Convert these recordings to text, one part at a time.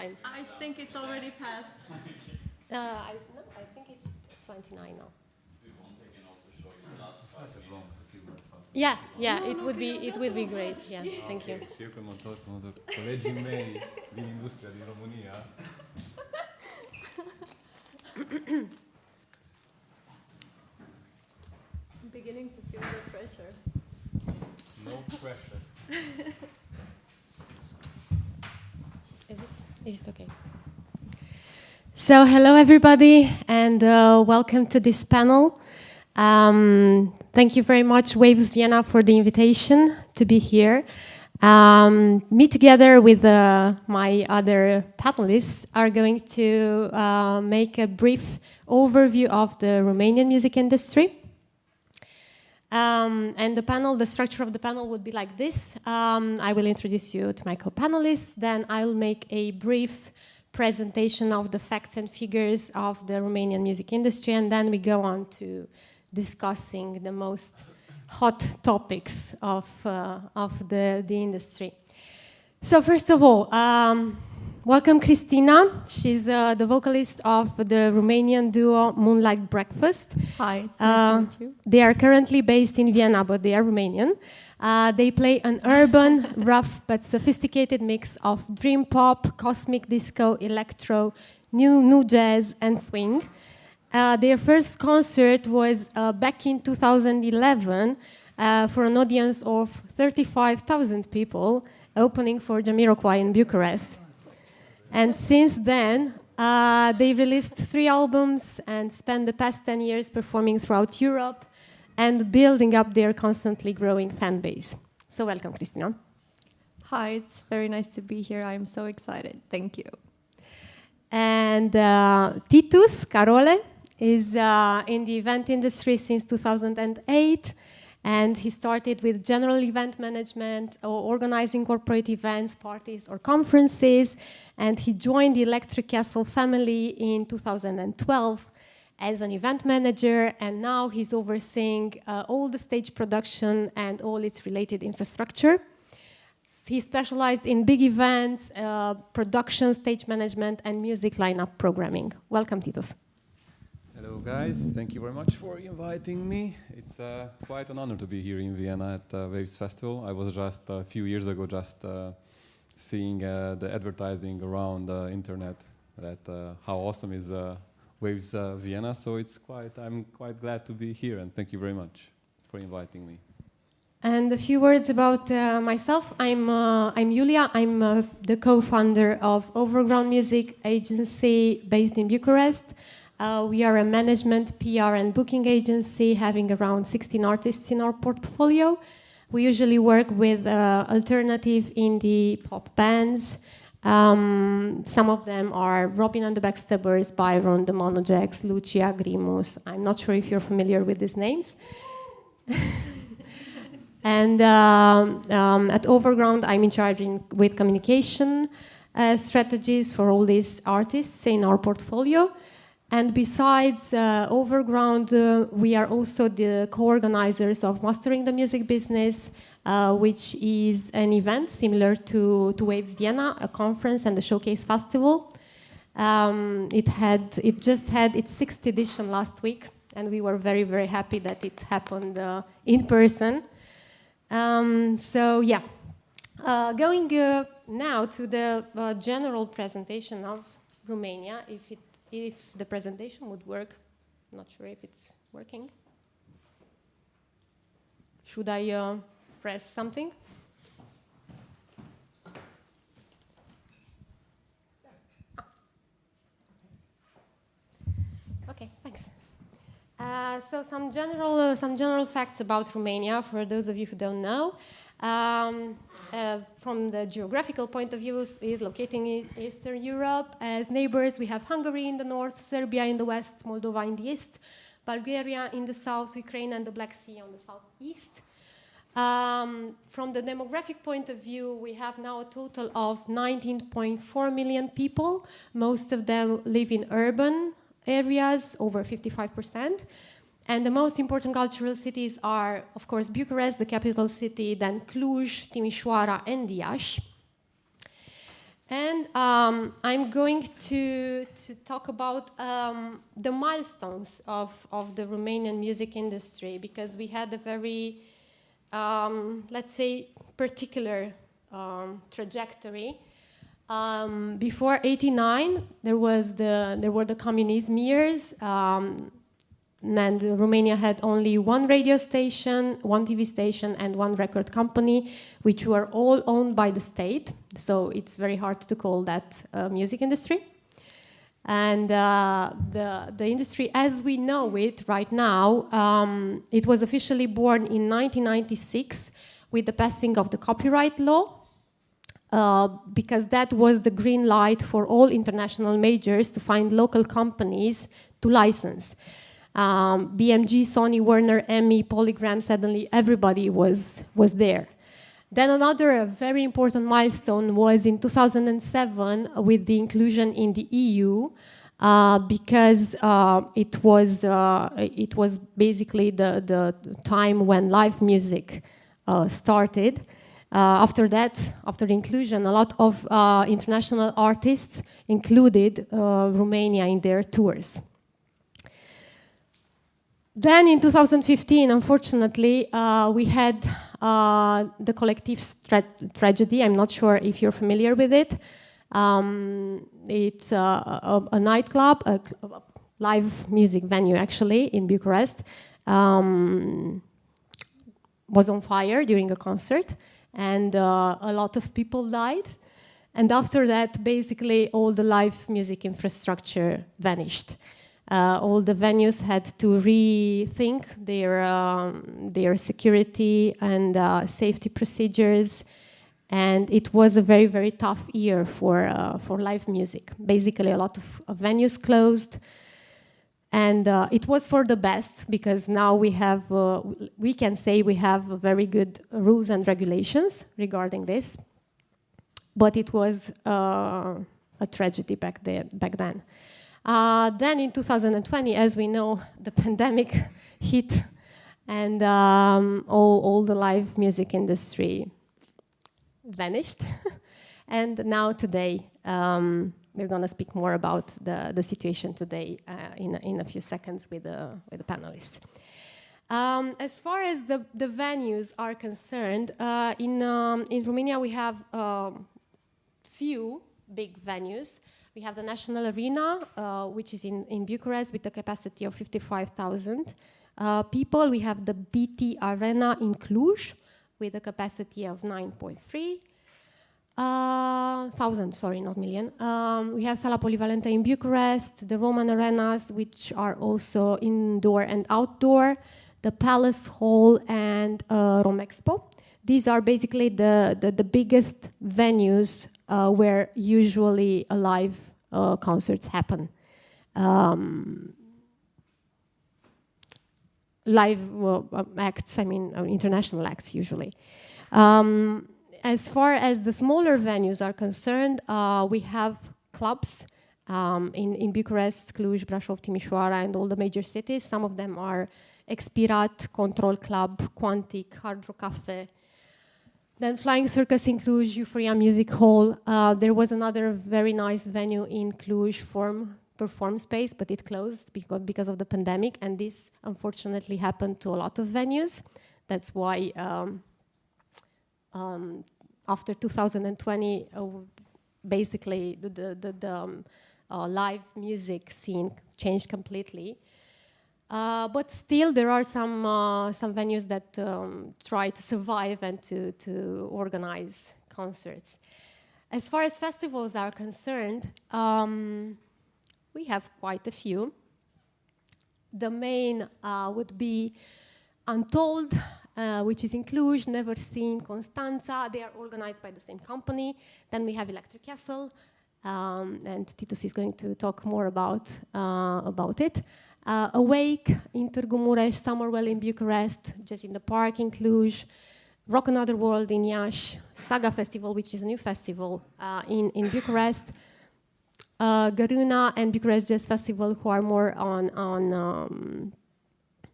time? I think it's already passed. No, I think it's 29 now. Yeah, yeah, No, it no, would be Pia, it vreau would să be mă great. văd. Yeah, thank you. Și eu când mă întorc, colegii mei din industria din România. I'm beginning to feel the pressure. No pressure. Is it okay? So, hello everybody, and welcome to this panel. Thank you very much, Waves Vienna, for the invitation to be here. Me together with my other panelists are going to make a brief overview of the Romanian music industry. And the structure of the panel would be like this. I will introduce you to my co-panelists, then I'll make a brief presentation of the facts and figures of the Romanian music industry, and then we go on to discussing the most hot topics of the industry. So first of all, welcome Cristina. She's the vocalist of the Romanian duo Moonlight Breakfast. Hi, it's nice to meet you. They are currently based in Vienna, but they are Romanian. They play an urban, rough but sophisticated mix of dream pop, cosmic disco, electro, new jazz, and swing. Their first concert was back in 2011 for an audience of 35,000 people, opening for Jamiroquai in Bucharest. And since then, they released 3 albums and spent the past 10 years performing throughout Europe and building up their constantly growing fan base. So welcome, Cristina. Hi, it's very nice to be here. I'm so excited. Thank you. And Titus Carole is in the event industry since 2008. And he started with general event management or organizing corporate events, parties, or conferences. And he joined the Electric Castle family in 2012 as an event manager. And now he's overseeing all the stage production and all its related infrastructure. He specialized in big events, production, stage management, and music lineup programming. Welcome, Titus. Hello guys, thank you very much for inviting me. It's quite an honor to be here in Vienna at Waves Festival. I was just a few years ago seeing the advertising around the internet that how awesome is Waves Vienna. So I'm quite glad to be here, and thank you very much for inviting me. And a few words about myself. I'm Julia. I'm the co-founder of Overground Music Agency based in Bucharest. We are a management, PR, and booking agency having around 16 artists in our portfolio. We usually work with alternative indie pop bands. Some of them are Robin and the Backstabbers, Byron, the Monojacks, Lucia, Grimus. I'm not sure if you're familiar with these names. And at Overground, I'm in charge with communication strategies for all these artists in our portfolio. And besides Overground, we are also the co-organizers of Mastering the Music Business, which is an event similar to Waves Vienna, a conference and a showcase festival. It just had its 6th edition last week, and we were very, very happy that it happened in person. So yeah, going now to the general presentation of Romania, if the presentation would work. I'm not sure if it's working. Should I press something? Okay, thanks. So some general facts about Romania for those of you who don't know. From the geographical point of view, is located in Eastern Europe. As neighbors, we have Hungary in the north, Serbia in the west, Moldova in the east, Bulgaria in the south, Ukraine and the Black Sea on the southeast. From the demographic point of view, we have now a total of 19.4 million people. Most of them live in urban areas, over 55%. And the most important cultural cities are, of course, Bucharest, the capital city, then Cluj, Timișoara, and Iași. And I'm going to talk about the milestones of the Romanian music industry, because we had a very, let's say, particular trajectory. Before '89, there were the communism years, and Romania had only one radio station, one TV station, and one record company, which were all owned by the state. So it's very hard to call that music industry. And the industry as we know it right now, it was officially born in 1996 with the passing of the copyright law, because that was the green light for all international majors to find local companies to license. BMG, Sony, Warner, EMI, Polygram, suddenly everybody was there. Then another very important milestone was in 2007 with the inclusion in the EU, because it was basically the time when live music started. After that, after the inclusion, a lot of international artists included Romania in their tours. Then in 2015, unfortunately, we had the collective tragedy. I'm not sure if you're familiar with it. It's a nightclub, a live music venue actually in Bucharest, was on fire during a concert, and a lot of people died. And after that, basically all the live music infrastructure vanished. All the venues had to rethink their security and safety procedures, and it was a very, very tough year for live music. Basically, a lot of venues closed, and it was for the best, because now we can say we have very good rules and regulations regarding this, but it was a tragedy back then. Then in 2020, as we know, the pandemic hit, and all the live music industry vanished. And now today, we're going to speak more about the situation today in a few seconds with the panelists. As far as the venues are concerned, in Romania we have few big venues. We have the National Arena, which is in Bucharest with a capacity of 55,000 people. We have the BT Arena in Cluj with a capacity of 9.3 thousand, sorry, not million. We have Sala Polivalente in Bucharest, the Roman Arenas, which are also indoor and outdoor, the Palace Hall, and Romexpo. These are basically the biggest venues where usually live concerts happen. Live acts, I mean international acts usually. As far as the smaller venues are concerned, we have clubs in Bucharest, Cluj, Brașov, Timișoara, and all the major cities. Some of them are Expirat, Control Club, Quantic, Hard Rock Cafe. Then Flying Circus in Cluj, Euphoria Music Hall. There was another very nice venue in Cluj, Perform Space, but it closed because of the pandemic, and this unfortunately happened to a lot of venues. That's why after 2020, basically the live music scene changed completely. But still, there are some venues that try to survive and to organize concerts. As far as festivals are concerned, we have quite a few. The main would be Untold, which is in Cluj, Never Seen, Constanța. They are organized by the same company. Then we have Electric Castle, and Titus is going to talk more about it. Awake in Târgu Mureș, Summerwell in Bucharest, Jazz in the Park in Cluj, Rock Another World in Iași, Saga Festival, which is a new festival in Bucharest, Garuna and Bucharest Jazz Festival, who are more on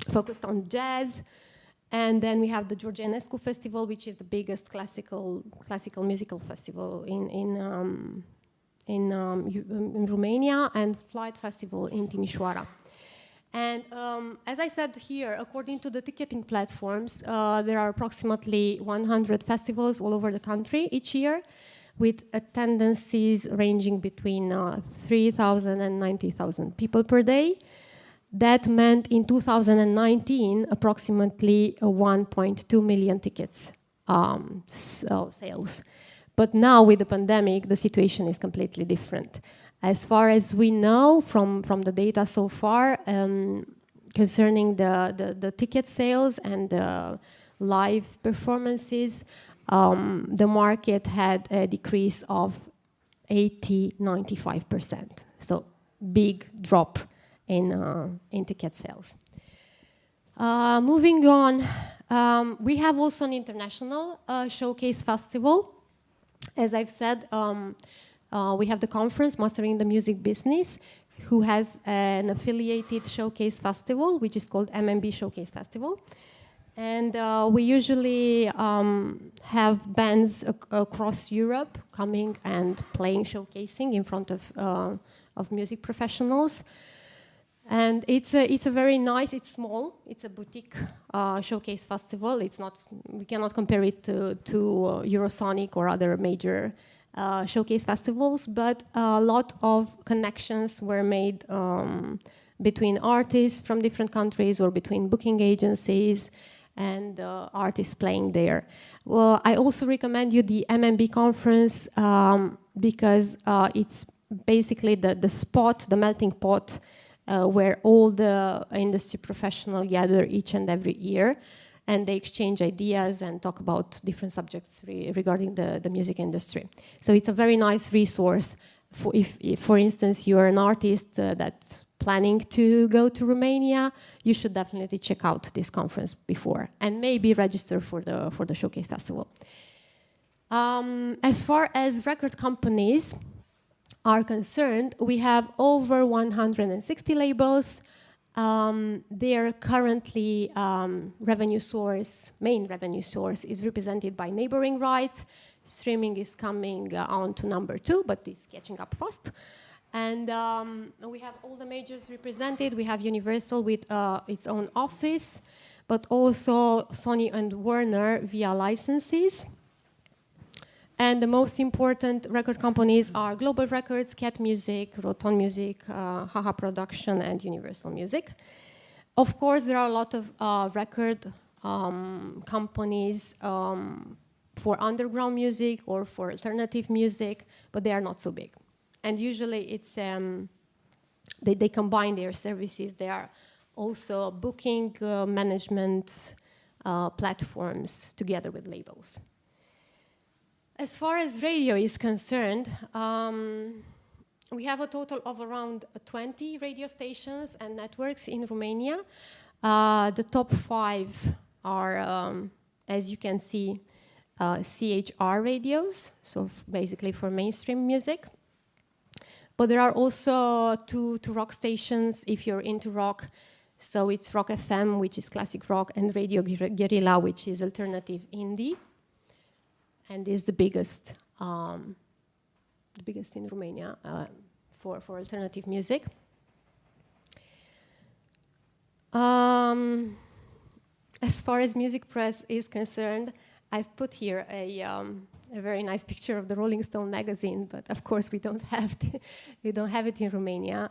focused on jazz, And then we have the Georgianescu Festival, which is the biggest classical musical festival in Romania, and Flight Festival in Timișoara. And as I said here, according to the ticketing platforms, there are approximately 100 festivals all over the country each year, with attendances ranging between 3,000 and 90,000 people per day. That meant in 2019, approximately 1.2 million tickets sales. But now with the pandemic, the situation is completely different. As far as we know from the data so far, concerning the ticket sales and the live performances, the market had a decrease of 95%. So big drop in ticket sales. Moving on, we have also an international showcase festival. As I've said, we have the conference Mastering the Music Business, who has an affiliated showcase festival, which is called MMB Showcase Festival. And we usually have bands across Europe coming and playing, showcasing in front of music professionals. And it's a very nice, it's small, it's a boutique showcase festival. It's not, we cannot compare it to Eurosonic or other major showcase festivals, but a lot of connections were made between artists from different countries or between booking agencies and artists playing there. Well, I also recommend you the MMB conference because it's basically the spot, the melting pot, where all the industry professionals gather each and every year, and they exchange ideas and talk about different subjects regarding the music industry. So it's a very nice resource for if for instance, you're an artist that's planning to go to Romania, you should definitely check out this conference before and maybe register for the Showcase Festival. As far as record companies are concerned, we have over 160 labels. Their currently main revenue source is represented by neighboring rights. Streaming is coming on to number 2, but it's catching up fast. And we have all the majors represented. We have Universal with its own office, but also Sony and Warner via licenses. And the most important record companies are Global Records, Cat Music, Roton Music, Haha Production, and Universal Music. Of course, there are a lot of record companies for underground music or for alternative music, but they are not so big. And usually it's they combine their services. They are also booking management platforms together with labels. As far as radio is concerned, we have a total of around 20 radio stations and networks in Romania. The top 5 are, as you can see, CHR radios, so basically for mainstream music. But there are also two rock stations if you're into rock. So it's Rock FM, which is classic rock, and Radio Guerrilla, which is alternative indie, and is the biggest in Romania for alternative music. As far as music press is concerned, I've put here a very nice picture of the Rolling Stone magazine, but of course we don't have it in Romania.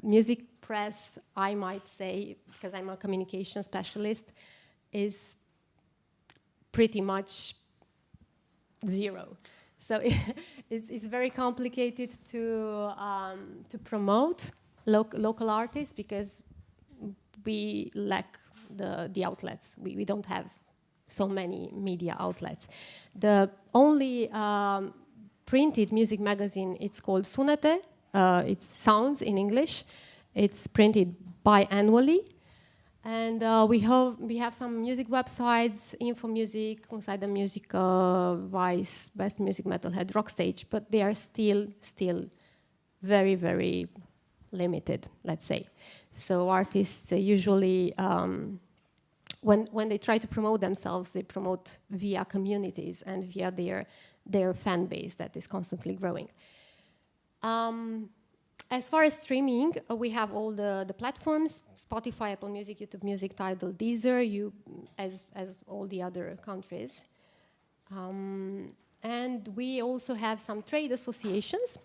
Music press, I might say, because I'm a communication specialist, is pretty much zero. So it's very complicated to promote local artists because we lack the outlets. We don't have so many media outlets. The only printed music magazine, it's called Sunete. It's Sounds in English. It's printed biannually. And we have some music websites, Info Music, Inside Music, Vice, Best Music, Metalhead, Rockstage, but they are still very, very limited, let's say. So artists usually when they try to promote themselves, they promote via communities and via their fan base that is constantly growing. As far as streaming, we have all the platforms: Spotify, Apple Music, YouTube Music, Tidal, Deezer, as all the other countries. And we also have some trade associations.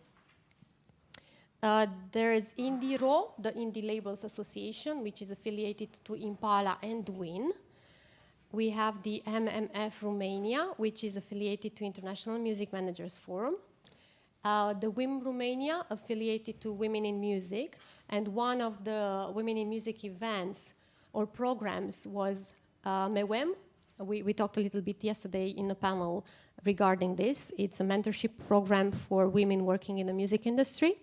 There is IndieRO, the Indie Labels Association, which is affiliated to Impala and WIN. We have the MMF Romania, which is affiliated to International Music Managers Forum. The WIM Romania, affiliated to Women in Music. And one of the Women in Music events or programs was MEWEM. We talked a little bit yesterday in a panel regarding this. It's a mentorship program for women working in the music industry.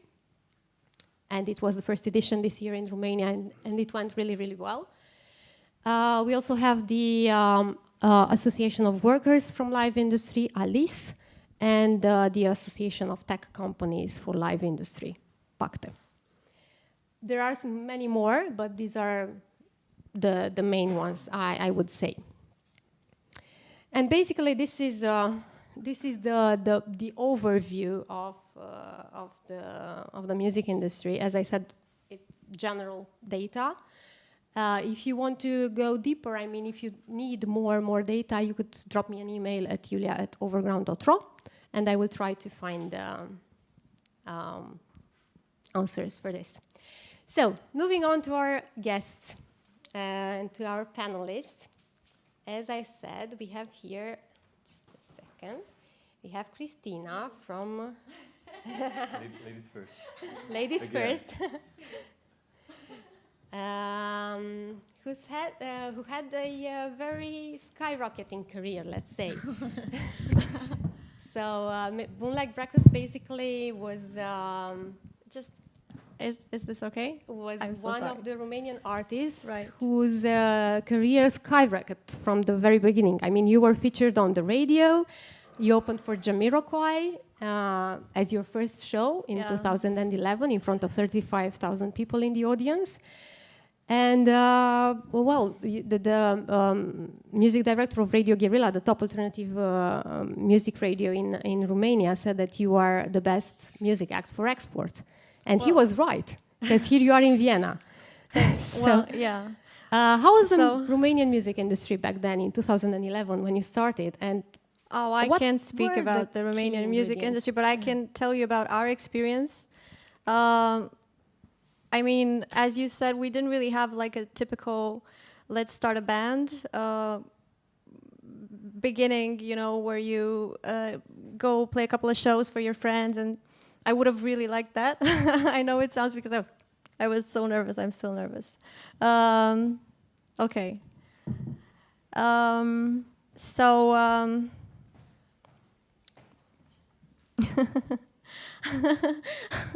And it was the first edition this year in Romania, and it went really, really well. We also have the Association of Workers from Live Industry, ALIS, and the Association of Tech Companies for Live Industry, PACTE. There are many more, but these are the main ones, I would say. And basically, this is the overview of the music industry. As I said, it's general data. If you want to go deeper, I mean, if you need more data, you could drop me an email at julia@overground.ro, and I will try to find answers for this. So, moving on to our guests and to our panelists. As I said, we have here, just a second, we have Christina from... Ladies first. Ladies Again. first. Who had a very skyrocketing career, let's say. So Moonlight Breakfast basically was... Is this okay? Was I'm so one sorry. of the Romanian artists Right. whose career skyrocketed from the very beginning. I mean, you were featured on the radio. You opened for Jamiroquai as your first show in 2011 in front of 35,000 people in the audience. And, the music director of Radio Guerrilla, the top alternative music radio in Romania, said that you are the best music act for export. And he was right, because here you are in Vienna. So, Well, yeah. how was the Romanian music industry back then in 2011 when you started? And I can't speak were about the the Romanian key music ingredients? industry, but I can tell you about our experience. I mean, as you said, we didn't really have like a typical let's start a band beginning, you know, where you go play a couple of shows for your friends, and I would have really liked that. I know it sounds because I was so nervous. I'm still nervous. Okay.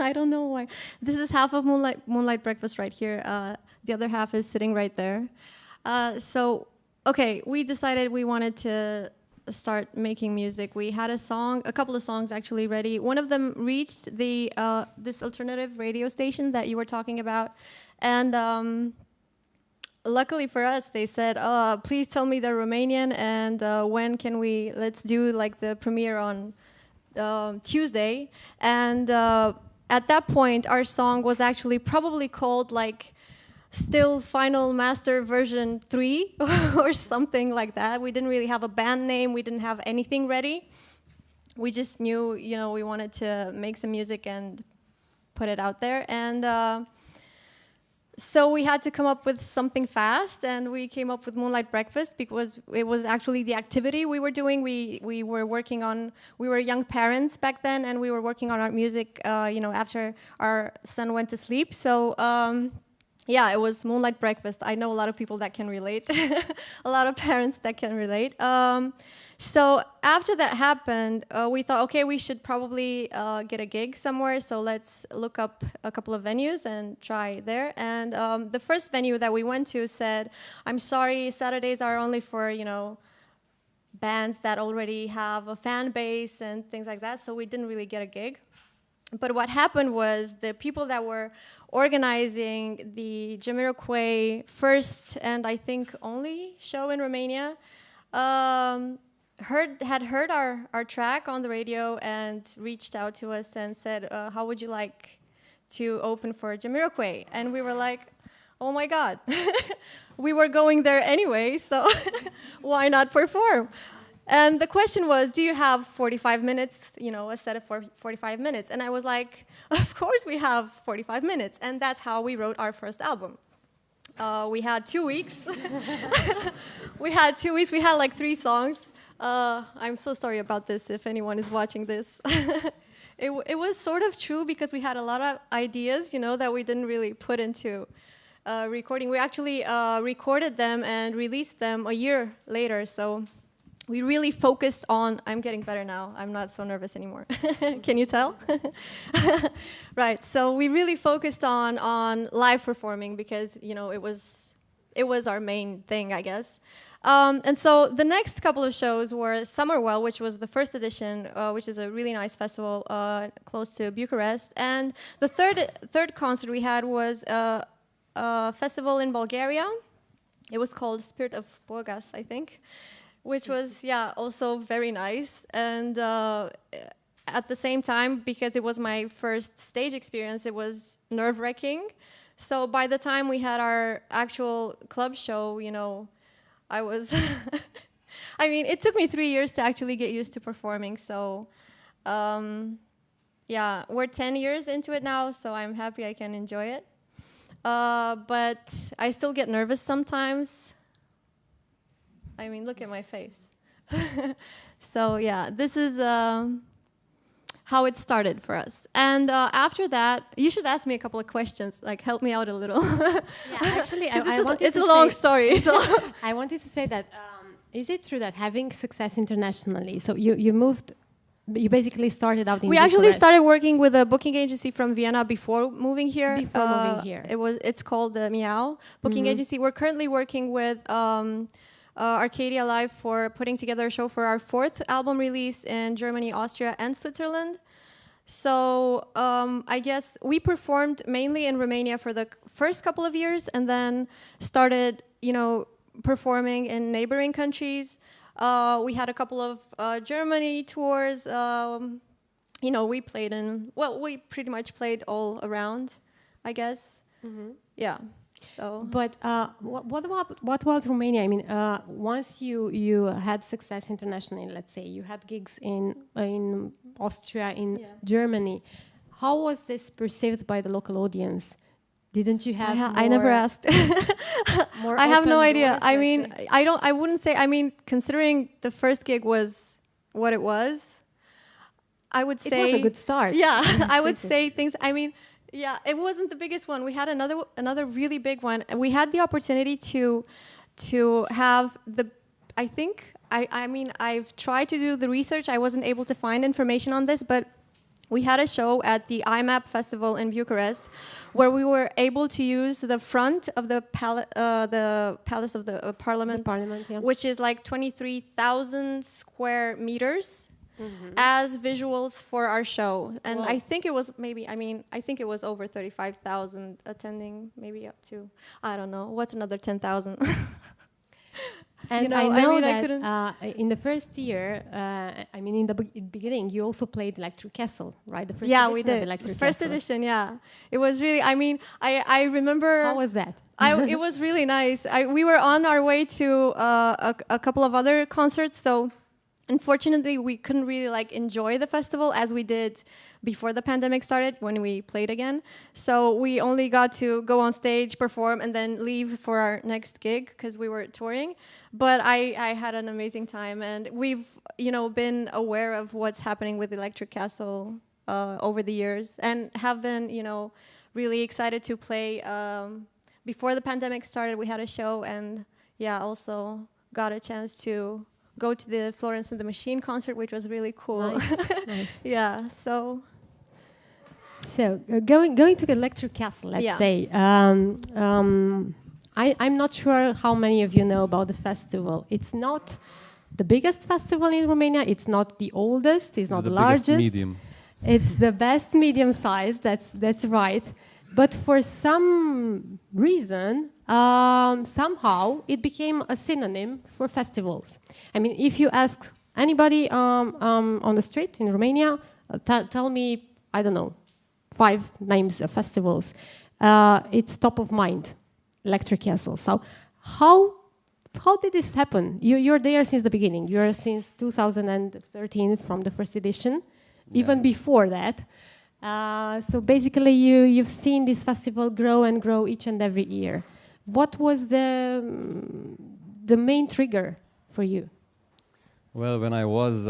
I don't know why. This is half of Moonlight Breakfast right here. The other half is sitting right there. Okay, we decided we wanted to start making music. We had a couple of songs actually ready. One of them reached this alternative radio station that you were talking about, and luckily for us, they said, please tell me they're Romanian, and when can let's do like the premiere on Tuesday. And at that point, our song was actually probably called like Still Final Master version 3 or something like that. We didn't really have a band name. We didn't have anything ready. We just knew, you know, we wanted to make some music and put it out there. And so we had to come up with something fast, and we came up with Moonlight Breakfast because it was actually the activity we were doing. We were young parents back then, and we were working on our music, you know, after our son went to sleep. So yeah, it was Moonlight Breakfast. I know a lot of people that can relate, a lot of parents that can relate. So after that happened, we thought, okay, we should probably get a gig somewhere. So let's look up a couple of venues and try there. And the first venue that we went to said, I'm sorry, Saturdays are only for, you know, bands that already have a fan base and things like that. So we didn't really get a gig. But what happened was the people that were organizing the Jamiroquai first and I think only show in Romania had heard our track on the radio and reached out to us and said, how would you like to open for Jamiroquai? And we were like, oh my God, we were going there anyway, so why not perform? And the question was, do you have 45 minutes, you know, a set of 45 minutes? And I was like, of course we have 45 minutes. And that's how we wrote our first album. We had 2 weeks. We had 2 weeks. We had like 3 songs. I'm so sorry about this if anyone is watching this. It was sort of true because we had a lot of ideas, you know, that we didn't really put into recording. We actually recorded them and released them a year later. So we really focused on, I'm getting better now, I'm not so nervous anymore. Can you tell? Right, so we really focused on live performing because, you know, it was our main thing, I guess. And so the next couple of shows were Summerwell, which was the first edition, which is a really nice festival close to Bucharest. And the third concert we had was a festival in Bulgaria. It was called Spirit of Burgas, I think. Which was, yeah, also very nice. And at the same time, because it was my first stage experience, it was nerve-wracking. So by the time we had our actual club show, you know, I was... I mean, it took me 3 years to actually get used to performing. So, yeah, we're 10 years into it now, so I'm happy I can enjoy it. But I still get nervous sometimes. I mean, look at my face. So yeah, this is how it started for us. And after that, you should ask me a couple of questions, like help me out a little. Yeah, actually, it's a long story. So I wanted to say that, is it true that having success internationally, so you moved, you basically started out in We actually started working with a booking agency from Vienna before moving here. Moving here. It's called the Meow Booking Agency. We're currently working with Arcadia Live for putting together a show for our 4th album release in Germany, Austria, and Switzerland. So I guess we performed mainly in Romania for the first couple of years and then started, you know, performing in neighboring countries. We had a couple of Germany tours. You know, we played we pretty much played all around, I guess. Yeah. So, but what about Romania? I mean, once you had success internationally, let's say you had gigs in Austria, in Germany, how was this perceived by the local audience? Didn't you have? I never asked. I have no idea. I mean, I wouldn't say. I mean, considering the first gig was what it was, I would say it was a good start. Yeah, I would say things. I mean. Yeah, it wasn't the biggest one. We had another really big one. We had the opportunity to have I mean, I've tried to do the research. I wasn't able to find information on this, but we had a show at the IMAP festival in Bucharest where we were able to use the front of the Palace of the Parliament, yeah. which is like 23,000 square meters. As visuals for our show. And I think it was I think it was over 35,000 attending, maybe up to, I don't know, what's another 10,000? And you know, I know that in the first year, I mean, in the beginning, you also played Electric Castle, right? The first edition we did. The first edition, yeah. It was really, I mean, I remember... How was that? It was really nice. We were on our way to a couple of other concerts, so unfortunately, we couldn't really like enjoy the festival as we did before the pandemic started when we played again. So we only got to go on stage, perform, and then leave for our next gig because we were touring. But I had an amazing time, and we've been aware of what's happening with Electric Castle over the years, and have been really excited to play. Before the pandemic started, we had a show, and also got a chance to go to the Florence and the Machine concert, which was really cool. Nice. Nice. Yeah, so going to the Electric Castle, let's say. I'm not sure how many of you know about the festival. It's not the biggest festival in Romania. It's not the oldest. It's not the largest. Medium. It's the best medium size. That's right. But for some reason, somehow it became a synonym for festivals. I mean, if you ask anybody on the street in Romania, tell me, I don't know, 5 names of festivals. It's top of mind, Electric Castle. So how did this happen? You're there since the beginning. You're since 2013 from the first edition, even before that. So basically, you've seen this festival grow and grow each and every year. What was the main trigger for you? Well, when I was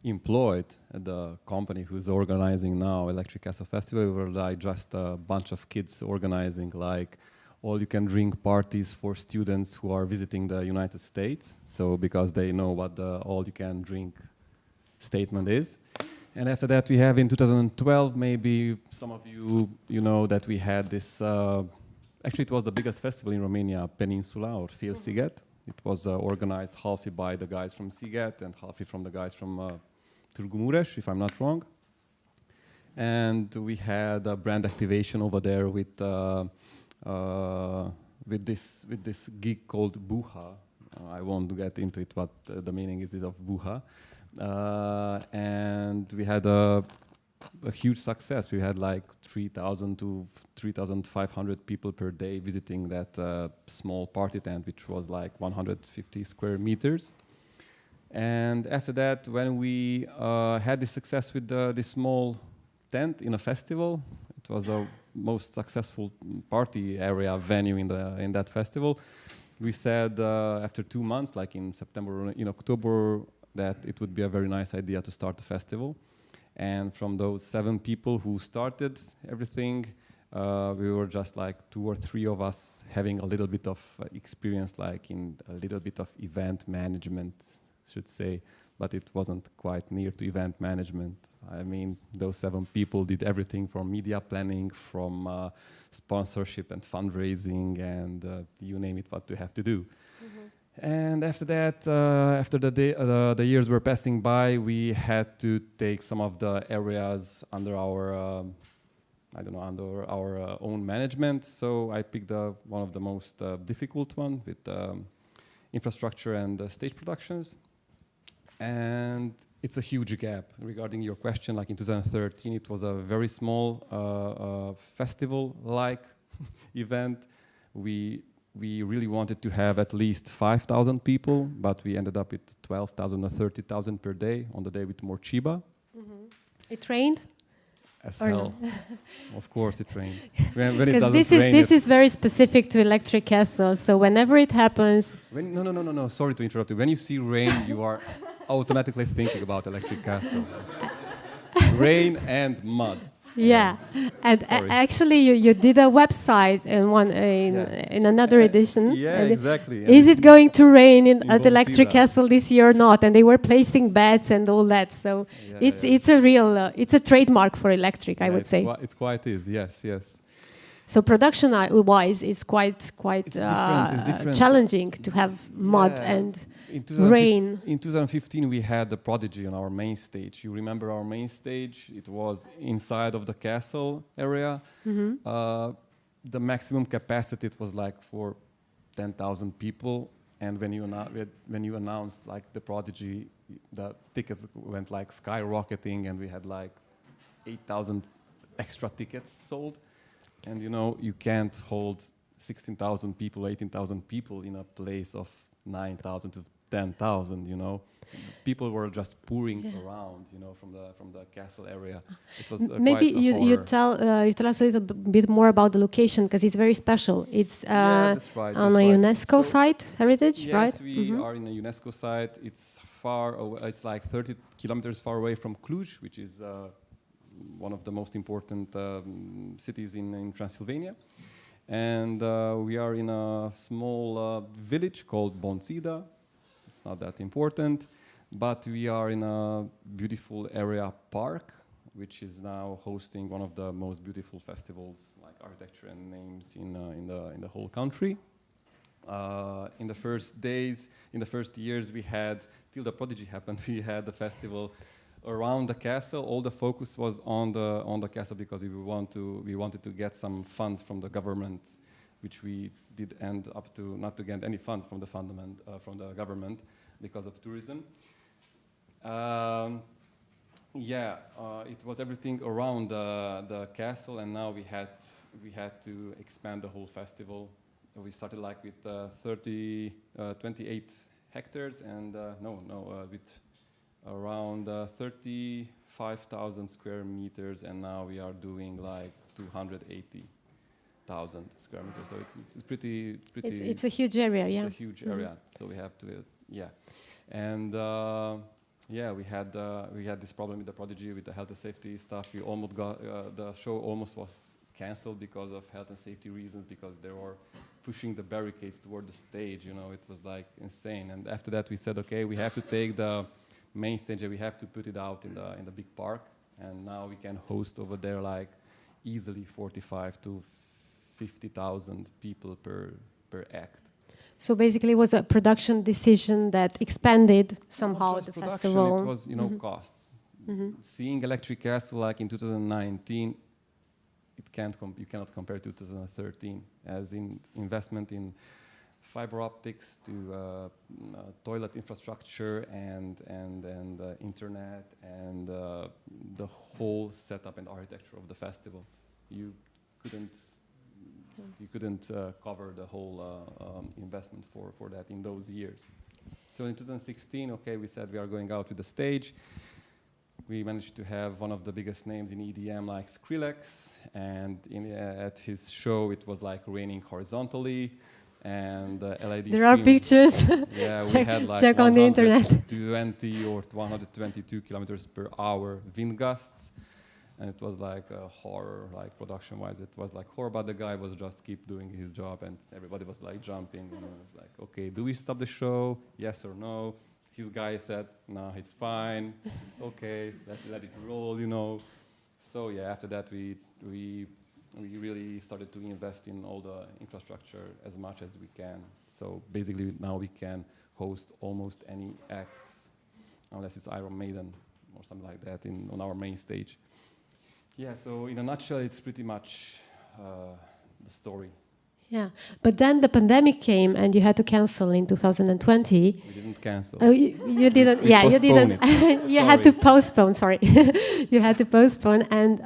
employed at the company who's organizing now Electric Castle Festival, we were like just a bunch of kids organizing like all-you-can-drink parties for students who are visiting the United States. So because they know what the all-you-can-drink statement is. And after that, we have in 2012, maybe some of you know that we had this, actually it was the biggest festival in Romania, Peninsula or Félsziget. It was organized halfly by the guys from Sziget and halfly from the guys from Târgu Mureș, if I'm not wrong. And we had a brand activation over there with this gig called Buha. I won't get into it what the meaning is of Buha. And we had a huge success. We had like 3,000 to 3,500 people per day visiting that small party tent, which was like 150 square meters. And after that, when we had this success with this small tent in a festival, it was the most successful party area venue in that festival. We said after 2 months, like in September, in October, that it would be a very nice idea to start the festival. And from those 7 people who started everything, we were just like 2 or 3 of us having a little bit of experience, like in a little bit of event management, should say, but it wasn't quite near to event management. I mean, those 7 people did everything from media planning, from sponsorship and fundraising, and you name it, what you have to do. And after that, after the years were passing by, we had to take some of the areas under our, under our own management. So I picked one of the most difficult one with infrastructure and stage productions. And it's a huge gap regarding your question. Like in 2013, it was a very small festival-like event. We really wanted to have at least 5,000 people, but we ended up with 12,000 or 30,000 per day on the day with Morchiba. It rained? As Or hell. no? Of course it rained. When it Because doesn't rain, this is very specific to Electric Castle. So whenever it happens, no. Sorry to interrupt you. When you see rain, you are automatically thinking about Electric Castle. Rain and mud. yeah. And actually, you did a website in another edition. Yeah, And exactly. Is it going to rain at Bolsida. Electric Castle this year or not? And they were placing bets and all that. So it's a real it's a trademark for Electric, I would say. It's quite is. Yes. So production-wise is quite It's different. challenging to have mud and rain. In 2015, we had the Prodigy on our main stage. You remember our main stage? It was inside of the castle area. The maximum capacity it was like for 10,000 people. And when you announced like the Prodigy, the tickets went like skyrocketing, and we had like 8,000 extra tickets sold. And you can't hold 16,000 people, 18,000 people in a place of 9,000 to 10,000. People were just pouring around, from the castle area. It was maybe you tell us a little bit more about the location, because it's very special. It's that's right, on a UNESCO site, heritage, yes, right? Yes, we are in a UNESCO site. It's far away. It's like 30 kilometers far away from Cluj, which is one of the most important cities in Transylvania. And we are in a small village called Bonțida. It's not that important, but we are in a beautiful area park, which is now hosting one of the most beautiful festivals, like architecture and names in the whole country. In the first days, in the first years, we had, till the Prodigy happened, we had the festival around the castle, all the focus was on the castle because we wanted to get some funds from the government, which we did end up to not to get any funds from the government because of tourism. It was everything around the castle, and now we had to expand the whole festival. We started like with 28 hectares, and with around 35,000 square meters, and now we are doing like 280,000 square meters. So it's pretty. It's a huge area, yeah. It's a huge area. So we have to, and. We had this problem with the Prodigy, with the health and safety stuff. We almost got the show almost was cancelled because of health and safety reasons, because they were pushing the barricades toward the stage. You know, it was like insane. And after that, we said, okay, we have to take the main stage and we have to put it out in the big park. And now we can host over there like easily 45 to 50,000 people per act. So basically, it was a production decision that expanded somehow the production, festival. It was, costs. Seeing Electric Castle like in 2019, you cannot compare to 2013, as in investment in fiber optics to toilet infrastructure and internet and the whole setup and architecture of the festival. You couldn't cover the whole investment for that in those years. So in 2016, we said we are going out with the stage. We managed to have one of the biggest names in EDM like Skrillex, and at his show it was like raining horizontally, and LED there are pictures. Yeah, we had like check on the internet. 120 or 122 kilometers per hour wind gusts. And it was like a horror, like production-wise, it was like horror, but the guy was just keep doing his job, and everybody was like jumping, and it was like, okay, do we stop the show? Yes or no? His guy said, no, he's fine. Okay, let it roll, So yeah, after that we really started to invest in all the infrastructure as much as we can. So basically now we can host almost any act, unless it's Iron Maiden or something like that on our main stage. Yeah, so in a nutshell, it's pretty much the story. Yeah, but then the pandemic came and you had to cancel in 2020. We didn't cancel. Oh, you didn't. We You didn't. You had to postpone. Sorry, you had to postpone. And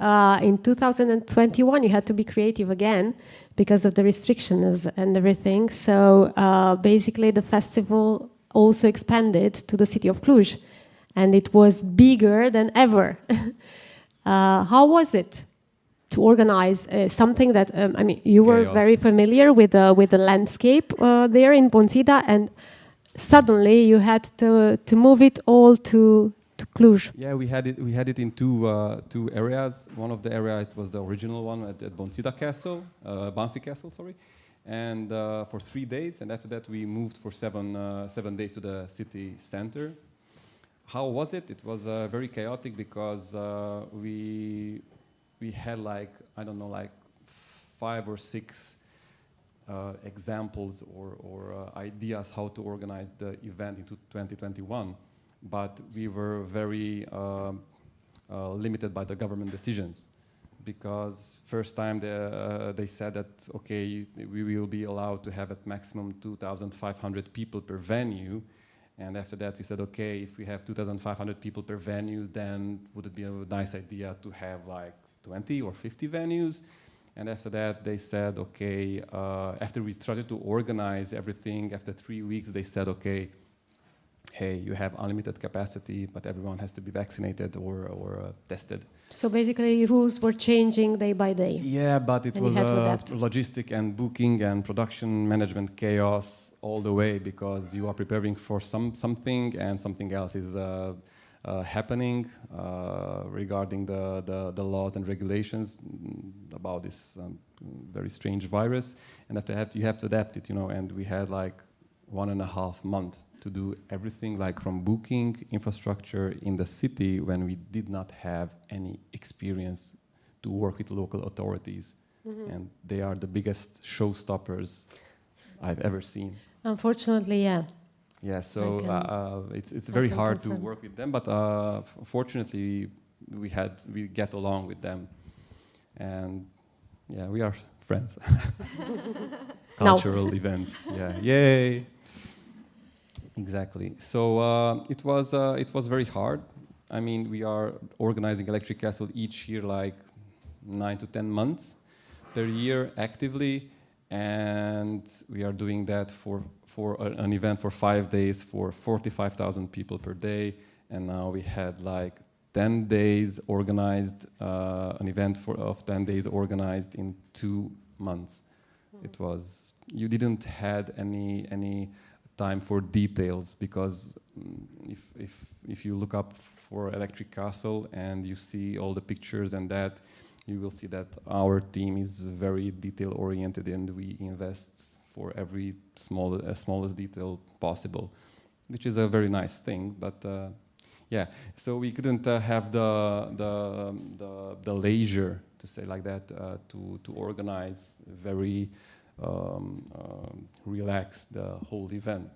in 2021, you had to be creative again because of the restrictions and everything. So basically, the festival also expanded to the city of Cluj, and it was bigger than ever. How was it to organize something that you were very familiar with the landscape there in Bonsida, and suddenly you had to move it all to Cluj? Yeah, we had it in two areas. One of the areas, it was the original one at Bonsida Castle, Banfi Castle, sorry, and for 3 days, and after that we moved for 7 days to the city center. How was it? It was very chaotic because we had like 5 or 6 examples or ideas how to organize the event into 2021, but we were very limited by the government decisions, because first time they said that okay, we will be allowed to have at maximum 2,500 people per venue. And after that, we said, okay, if we have 2,500 people per venue, then would it be a nice idea to have like 20 or 50 venues? And after that, they said, okay, after we started to organize everything, after 3 weeks, they said, okay, hey, you have unlimited capacity, but everyone has to be vaccinated or tested. So basically, rules were changing day by day. Yeah, but it was logistic and booking and production management chaos all the way, because you are preparing for something and something else is happening regarding the laws and regulations about this very strange virus, and after that you have to adapt it, and we had like 1.5 months to do everything, like from booking infrastructure in the city, when we did not have any experience to work with local authorities. And they are the biggest showstoppers I've ever seen. Unfortunately, yeah. Yeah, so it's I very can hard to confirm. work with them, but fortunately we get along with them, and yeah, we are friends. Now. Cultural events, yeah, yay! Exactly. So it was very hard. I mean, we are organizing Electric Castle each year, like 9 to 10 months per year actively, and we are doing that for an event for 5 days for 45,000 people per day. And now we had like 10 days organized, an event of 10 days organized in 2 months. It was, you didn't had any time for details, because if you look up for Electric Castle and you see all the pictures and that, you will see that our team is very detail oriented, and we invest for every smallest detail possible, which is a very nice thing. But yeah, so we couldn't have the leisure, to say like that, to organize very relax the whole event.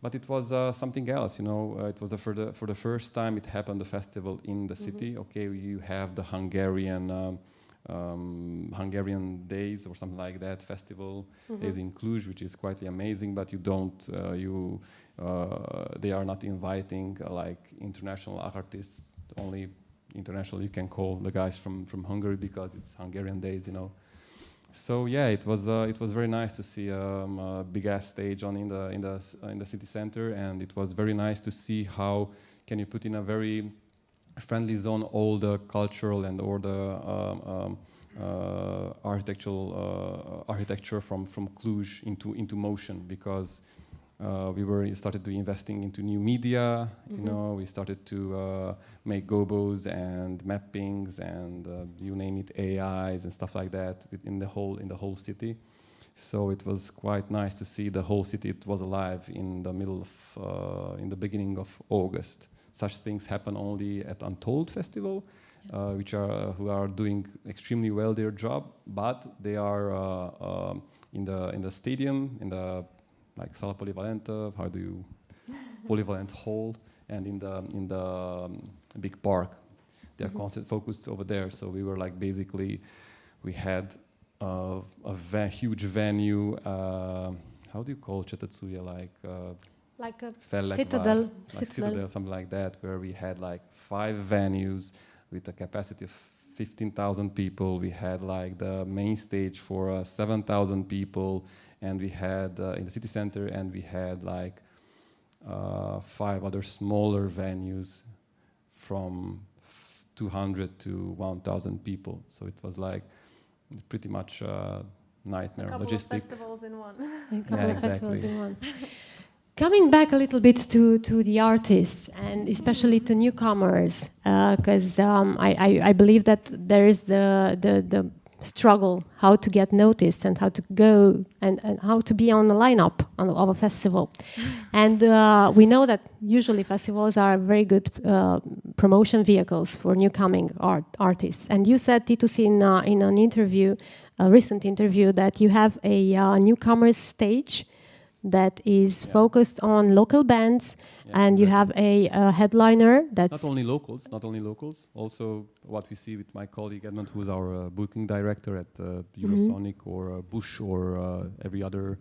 But it was something else, you know. It was for the first time it happened, the festival in the city. Okay, you have the Hungarian days or something like that, festival days in Cluj, which is quite amazing. But you don't, they are not inviting like international artists. Only international you can call the guys from Hungary, because it's Hungarian days, you know. So yeah, it was very nice to see a big ass stage in the city center, and it was very nice to see how can you put in a very friendly zone all the cultural and all the architecture from Cluj into motion, because we started to investing into new media. You know, we started to make gobos and mappings and you name it, AIs and stuff like that in the whole city. So it was quite nice to see the whole city. It was alive in the beginning of August. Such things happen only at Untold Festival, who are doing extremely well their job, but they are in the stadium, in the like Sala Polivalente, Polyvalent Hall, and in the big park. They are constantly focused over there. So we were like, basically, we had a huge venue. How do you call Cetetsuya? Like a Citadel, citadel. something like that, where we had like 5 venues with a capacity of 15,000 people. We had like the main stage for 7,000 people, and we had in the city center, and we had like 5 other smaller venues from 200 to 1,000 people. So it was like pretty much nightmare logistic. Of festivals in one. A couple Yeah, of festivals exactly. in one. Coming back a little bit to the artists, and especially to newcomers, because I believe that there is the struggle how to get noticed and how to go and how to be on the lineup of a festival. And we know that usually festivals are very good promotion vehicles for newcoming artists. And you said, Titus, in an interview, a recent interview, that you have a newcomers stage that is focused on local bands, and you have a headliner that's... Not only locals, also what we see with my colleague Edmund, who's our booking director at Eurosonic or Bush or every other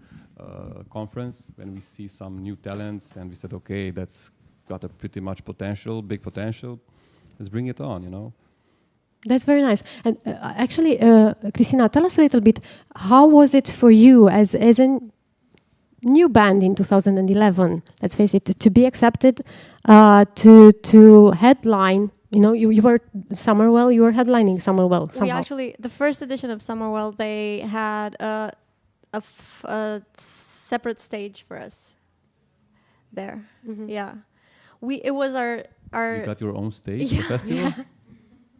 conference, when we see some new talents and we said, okay, that's got a pretty much big potential, let's bring it on, you know. That's very nice. And actually, Christina, tell us a little bit, how was it for you as a new band in 2011, let's face it, to be accepted to headline? You know, you were Summerwell, you were headlining Summerwell somehow. We actually, the first edition of Summerwell, they had a separate stage for us there. Yeah, it was our. You got your own stage for the festival? Yeah.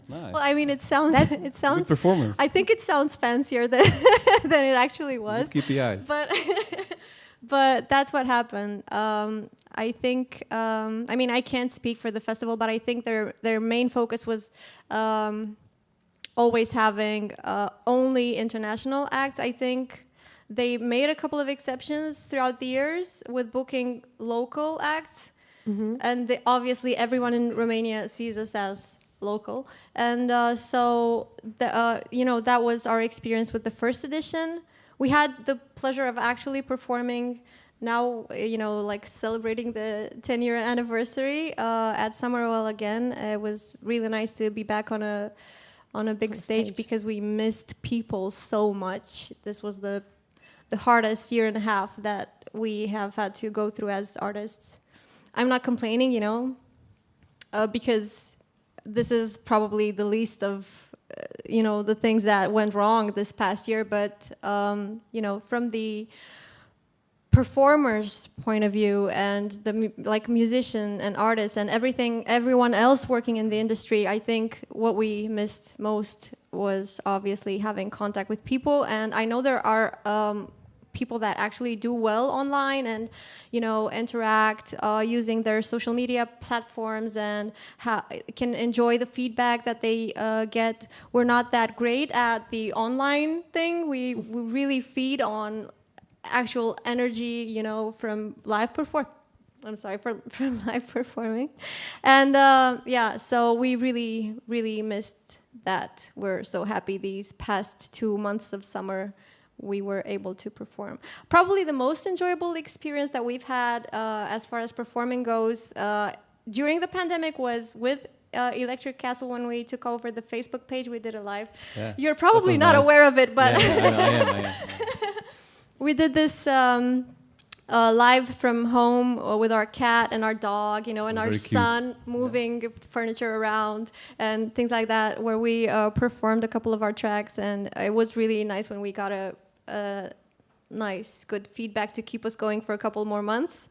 Nice. Well, I mean, it sounds Good performance. I think it sounds fancier than than it actually was. Keep the eyes. But that's what happened. I think. I mean, I can't speak for the festival, but I think their main focus was always having only international acts. I think They made a couple of exceptions throughout the years with booking local acts. And obviously everyone in Romania sees us as local. And that was our experience with the first edition. We had the pleasure of actually performing now, like celebrating the 10-year anniversary at Summerwell again. It was really nice to be back on a big stage because we missed people so much. This was the hardest year and a half that we have had to go through as artists. I'm not complaining, because this is probably the least of, the things that went wrong this past year. But, from the performer's point of view and the musician and artists and everyone else working in the industry, I think what we missed most was obviously having contact with people. And I know there are people that actually do well online and interact using their social media platforms and can enjoy the feedback that they get. We're not that great at the online thing. We really feed on actual energy, from live from live performing. And so we really, really missed that. We're so happy these past 2 months of summer we were able to perform. Probably the most enjoyable experience that we've had as far as performing goes during the pandemic was with Electric Castle. When we took over the Facebook page, we did a live. Yeah, you're probably not aware of it, but I am. We did this live from home with our cat and our dog, and our son moving furniture around and things like that, where we performed a couple of our tracks. And it was really nice when we got a nice, good feedback to keep us going for a couple more months.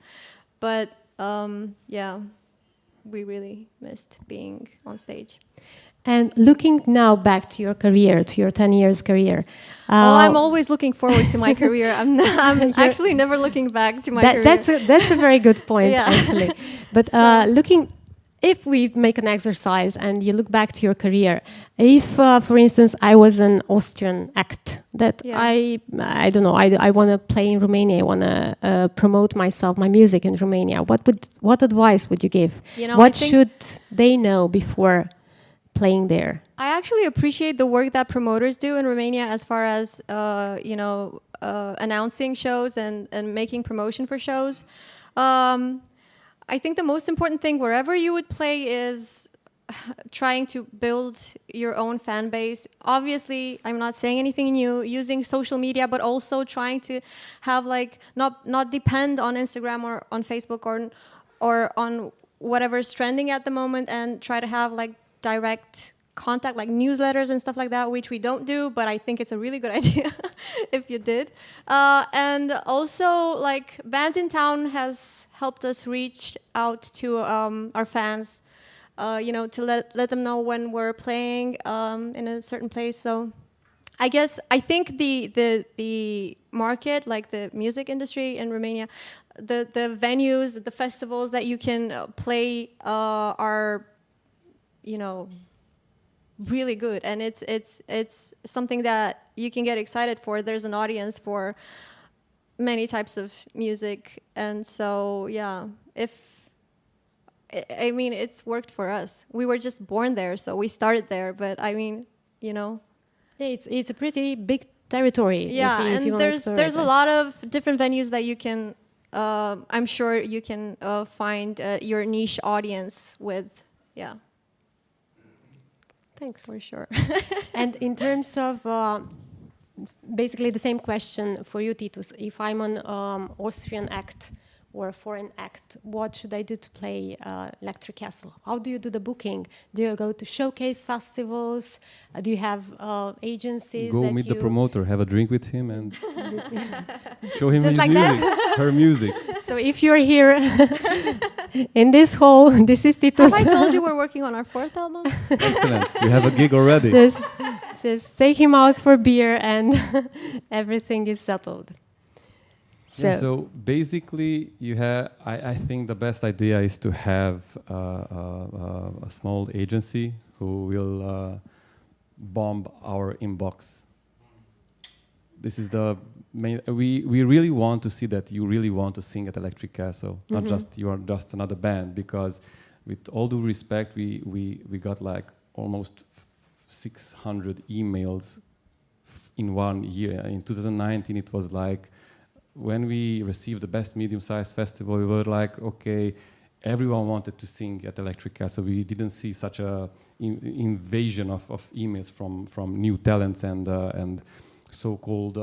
But we really missed being on stage. And looking now back to your career, to your 10 years career. I'm always looking forward to my career. I'm actually never looking back to my career. That's a very good point, actually. But if we make an exercise and you look back to your career, if, for instance, I was an Austrian act that I don't know, I want to play in Romania, I want to promote my music in Romania, what advice would you give? What should they know before playing there? I actually appreciate the work that promoters do in Romania as far as announcing shows and making promotion for shows. I think the most important thing wherever you would play is trying to build your own fan base. Obviously, I'm not saying anything new, using social media, but also trying to have not depend on Instagram or on Facebook or on whatever's trending at the moment, and try to have direct contact, like newsletters and stuff like that, which we don't do, but I think it's a really good idea if you did. And also, Bands in Town has helped us reach out to our fans, to let them know when we're playing in a certain place. So I think the market, the music industry in Romania, the venues, the festivals that you can play are really good, and it's something that you can get excited for. There's an audience for many types of music, and so it's worked for us. We were just born there, so we started there. But it's a pretty big territory. If you there's a lot of different venues that you can. I'm sure you can find your niche audience with. Yeah. Thanks. For sure. And in terms of basically the same question for you, Titus, if I'm an Austrian act or a foreign act, what should I do to play Electric Castle? How do you do the booking? Do you go to showcase festivals? Do you have agencies? Go meet the promoter, have a drink with him, and show him just his like music, her music. So if you're here in this hall, this is Titus. Have I told you we're working on our 4th album? Excellent. You have a gig already. Just take him out for beer and everything is settled. So basically, I think the best idea is to have a small agency who will bomb our inbox this is the main. We really want to see that you really want to sing at Electric Castle, not just you are just another band. Because, with all due respect, we got like almost 600 emails in 1 year. In 2019, it was like when we received the best medium-sized festival, we were like, okay, everyone wanted to sing at Electric Castle. We didn't see such a invasion of emails from new talents and so-called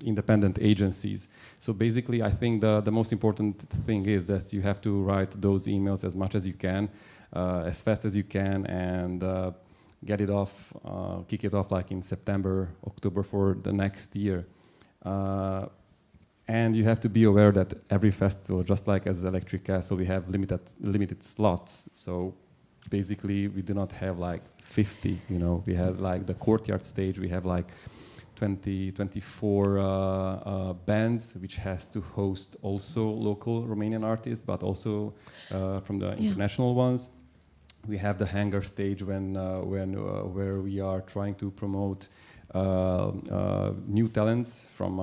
independent agencies. So basically, I think the most important thing is that you have to write those emails as much as you can, as fast as you can, and get it off, kick it off like in September, October for the next year. And you have to be aware that every festival, just like as Electric Castle, we have limited slots. So basically, we do not have like 50. You know, we have like the courtyard stage. We have like 24 bands, which has to host also local Romanian artists, but also from the international ones. We have the hangar stage where we are trying to promote new talents from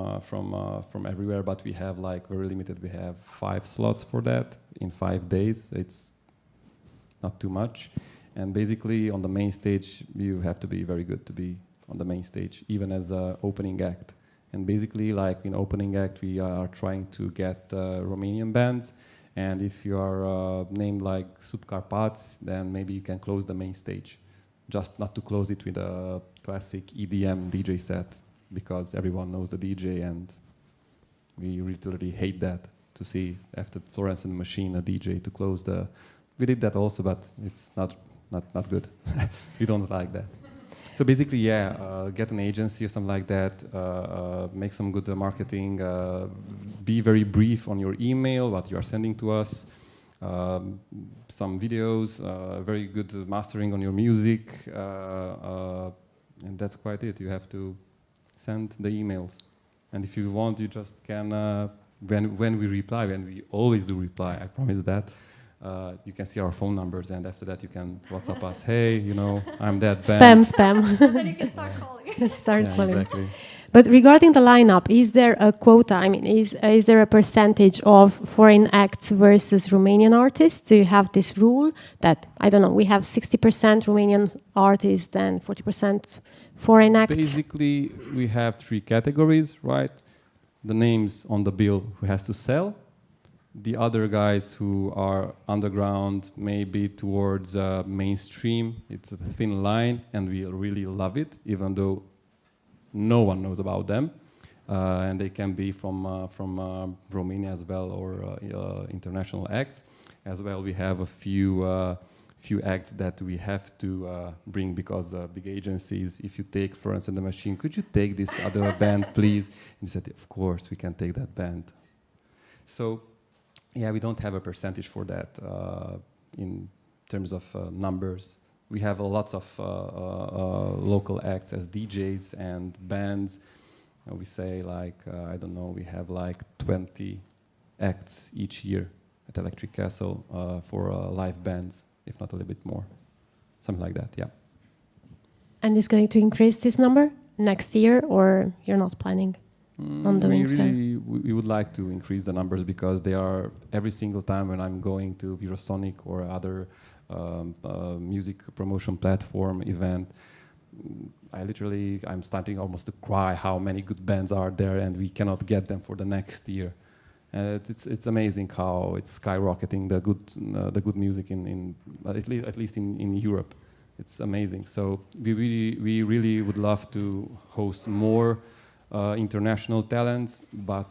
everywhere, but we have like very limited. We have 5 slots for that in 5 days. It's not too much. And basically, on the main stage, you have to be very good to be on the main stage, even as an opening act. And basically, like in opening act, we are trying to get Romanian bands. And if you are named like Subcarpats, then maybe you can close the main stage. Just not to close it with a classic EDM DJ set, because everyone knows the DJ, and we literally hate that, to see after Florence and the Machine a DJ to close the. We did that also, but it's not good. We don't like that. So basically, get an agency or something like that, make some good marketing, be very brief on your email, what you are sending to us, some videos, very good mastering on your music, and that's quite it. You have to send the emails. And if you want, you just can, when we reply, and we always do reply, I promise that, you can see our phone numbers, and after that you can WhatsApp us, hey, you know, I'm that band. Spam. Then you can start calling. Start calling. Exactly. But regarding the lineup, is there a quota? I mean, is there a percentage of foreign acts versus Romanian artists? Do you have this rule that, I don't know, we have 60% Romanian artists and 40% foreign acts? Basically, we have 3 categories, right? The names on the bill who has to sell. The other guys who are underground, maybe towards mainstream. It's a thin line, and we really love it, even though no one knows about them. And they can be from Romania as well, or international acts. As well, we have a few acts that we have to bring, because big agencies, if you take Florence and the Machine, could you take this other band, please? And he said, of course, we can take that band. So, yeah, we don't have a percentage for that in terms of numbers. We have lots of local acts as DJs and bands. We say like, I don't know, we have like 20 acts each year at Electric Castle for live bands, if not a little bit more. Something like that, yeah. And is going to increase this number next year, or you're not planning on doing so? We would like to increase the numbers, because they are every single time when I'm going to Virosonic or other music promotion platform event, I'm starting almost to cry how many good bands are there, and we cannot get them for the next year. And it's amazing how it's skyrocketing the good music in at least in Europe. It's amazing. So we really would love to host more international talents, but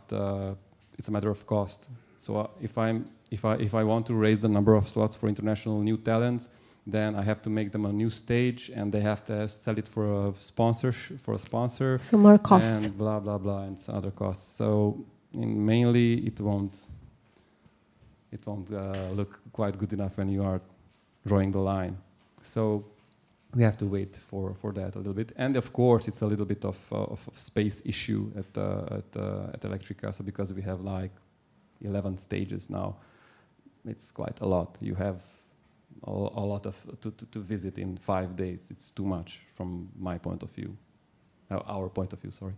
it's a matter of cost. So if I want to raise the number of slots for international new talents, then I have to make them a new stage, and they have to sell it for a sponsor. So more costs. And blah blah blah, and some other costs. So mainly it won't look quite good enough when you are drawing the line. So we have to wait for that a little bit, and of course it's a little bit of space issue at Electric Castle, because we have like 11 stages now. It's quite a lot. You have a lot to visit in 5 days. It's too much from my point of view, our point of view. Sorry.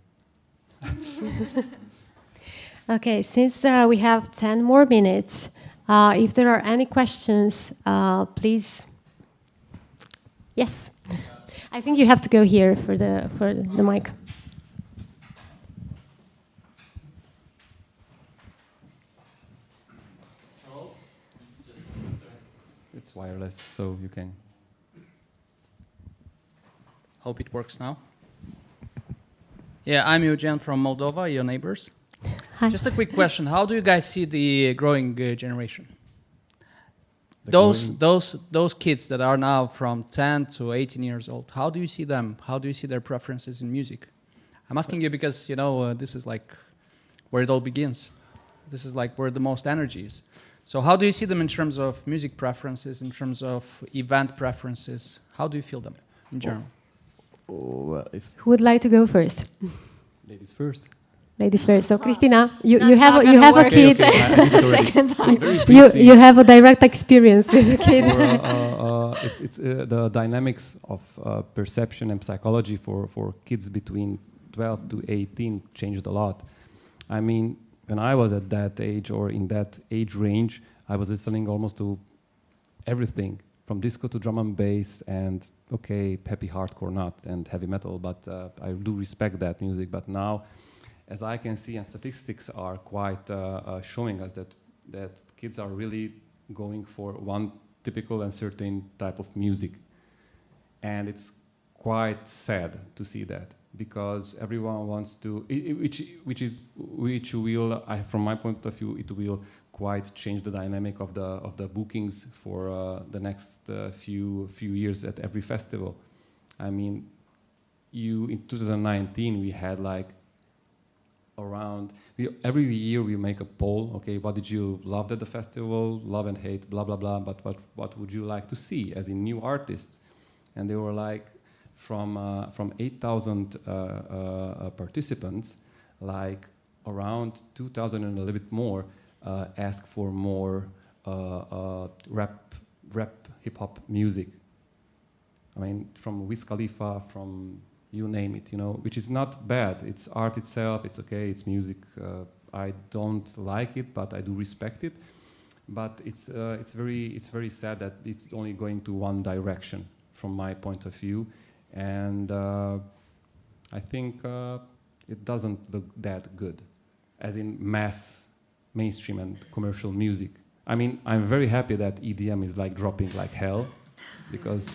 Okay, since we have 10 more minutes, if there are any questions, please. Yes. I think you have to go here for the mic. It's wireless, so you can. Hope it works now. Yeah, I'm Eugen from Moldova, your neighbors. Hi. Just a quick question. How do you guys see the growing generation? The Those kids that are now from 10 to 18 years old, how do you see them? How do you see their preferences in music? I'm asking you because, you know, this is like where it all begins. This is like where the most energy is. So how do you see them in terms of music preferences, in terms of event preferences? How do you feel them in general? Well, Who would like to go first? ladies first. Ladies first. So, Christina, you That's have not you gonna have a work. kid. Second time. You have a direct experience with a kid. It's the dynamics of perception and psychology for kids between 12 to 18 changed a lot. I mean, when I was at that age or in that age range, I was listening almost to everything from disco to drum and bass and happy hardcore not and heavy metal, but I do respect that music. But now, as I can see, and statistics are quite showing us that kids are really going for one typical and certain type of music, and it's quite sad to see that because everyone wants to, which will, from my point of view, it will quite change the dynamic of the bookings for the next few years at every festival. I mean, in 2019 we had like every year we make a poll. Okay, what did you love at the festival? Love and hate, blah blah blah. But what would you like to see as in new artists? And they were like from 8,000 participants, like around 2,000 and a little bit more ask for more rap hip hop music. I mean, from Wiz Khalifa, from you name it, you know, which is not bad. It's art itself. It's okay. It's music. I don't like it, but I do respect it. But it's very sad that it's only going to one direction, from my point of view, and I think it doesn't look that good, as in mainstream and commercial music. I mean, I'm very happy that EDM is like dropping like hell, because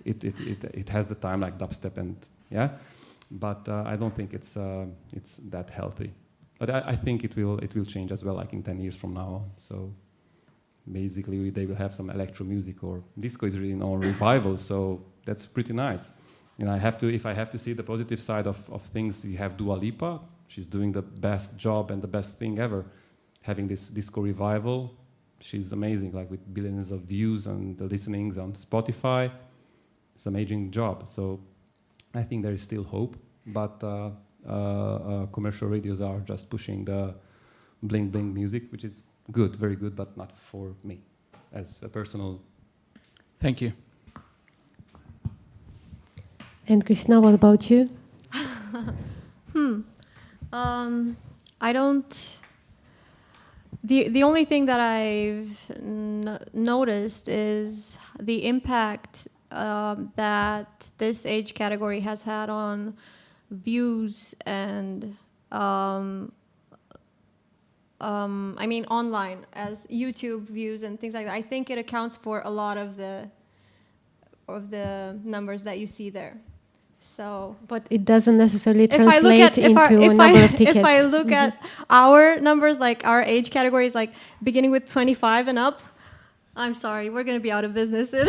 it has the time like dubstep and yeah, but I don't think it's that healthy. But I think it will change as well, like in 10 years from now on. So basically they will have some electro music, or disco is really on revival, so that's pretty nice. And if I have to see the positive side of things, we have Dua Lipa. She's doing the best job and the best thing ever, having this disco revival. She's amazing, like with billions of views and the listenings on Spotify. It's an amazing job. So I think there is still hope, but commercial radios are just pushing the bling bling music, which is good, very good, but not for me as a personal. Thank you. And Christina, what about you? I don't. The only thing that I've noticed is the impact that this age category has had on views and I mean online, as YouTube views and things like that. I think it accounts for a lot of the numbers that you see there. So, but it doesn't necessarily translate into a number of tickets. If I look at our numbers, like our age categories, like beginning with 25 and up, I'm sorry, we're going to be out of business in,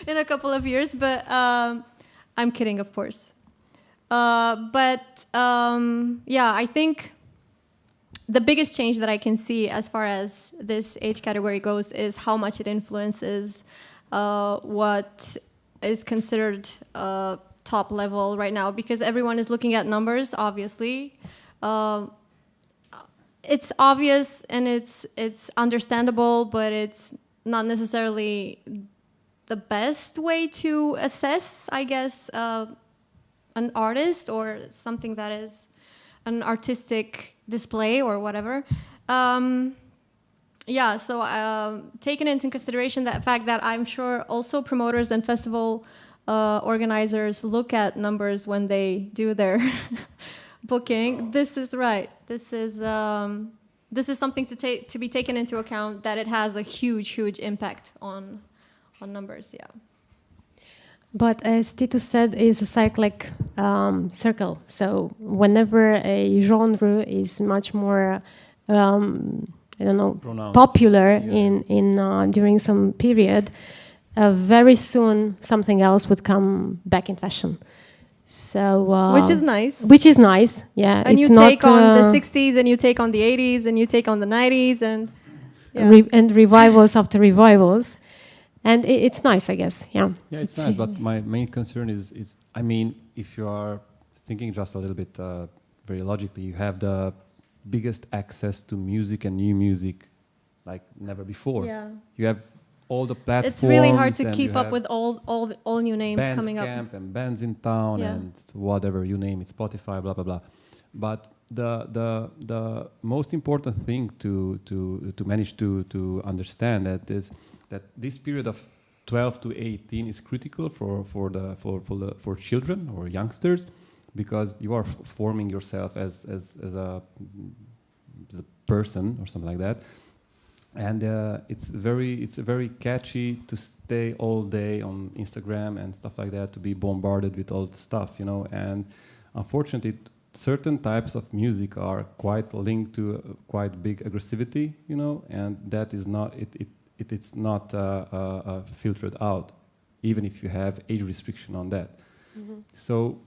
in a couple of years. But I'm kidding, of course. Yeah, I think the biggest change that I can see as far as this age category goes is how much it influences what is considered top level right now, because everyone is looking at numbers, obviously. It's obvious and it's understandable, but it's not necessarily the best way to assess, I guess, an artist or something that is an artistic display or whatever. Yeah, so taking into consideration that fact that I'm sure also promoters and festival organizers look at numbers when they do their booking. This is right. This is something to be taken into account, that it has a huge impact on numbers. Yeah. But as Titus said, it's a cyclic circle. So whenever a genre is much more, I don't know, Pronounced. popular Yeah. in during some period, very soon something else would come back in fashion. So Which is nice. Which is nice, yeah. And it's you not, take on the 60s, and you take on the 80s, and you take on the 90s, and yeah. and revivals after revivals. And it's nice, I guess, yeah. Yeah, it's nice, but my main concern is, I mean, if you are thinking just a little bit very logically, you have the biggest access to music and new music like never before. Yeah. You have all the platforms. It's really hard to and keep you up have with all new names coming up. Bandcamp and bands in town Yeah. and whatever you name it, Spotify, blah blah blah. But the most important thing to manage to understand that is that this period of 12 to 18 is critical for children or youngsters, because you are forming yourself as a person or something like that. And it's very catchy to stay all day on Instagram and stuff like that, to be bombarded with all the stuff, you know. And unfortunately, certain types of music are quite linked to quite big aggressivity, you know, and that is not it's not filtered out, even if you have age restriction on that. Mm-hmm. So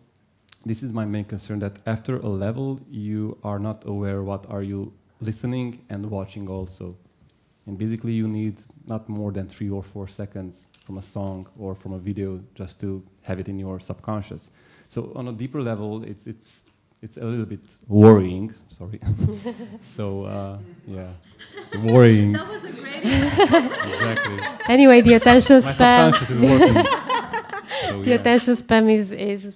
this is my main concern, that after a level you are not aware what are you listening and watching also. And basically you need not more than 3 or 4 seconds from a song or from a video just to have it in your subconscious. So on a deeper level, it's a little bit worrying. Sorry. So yeah, it's worrying. That was a great. Exactly. Anyway, the attention My span, subconscious is working. So, the attention span is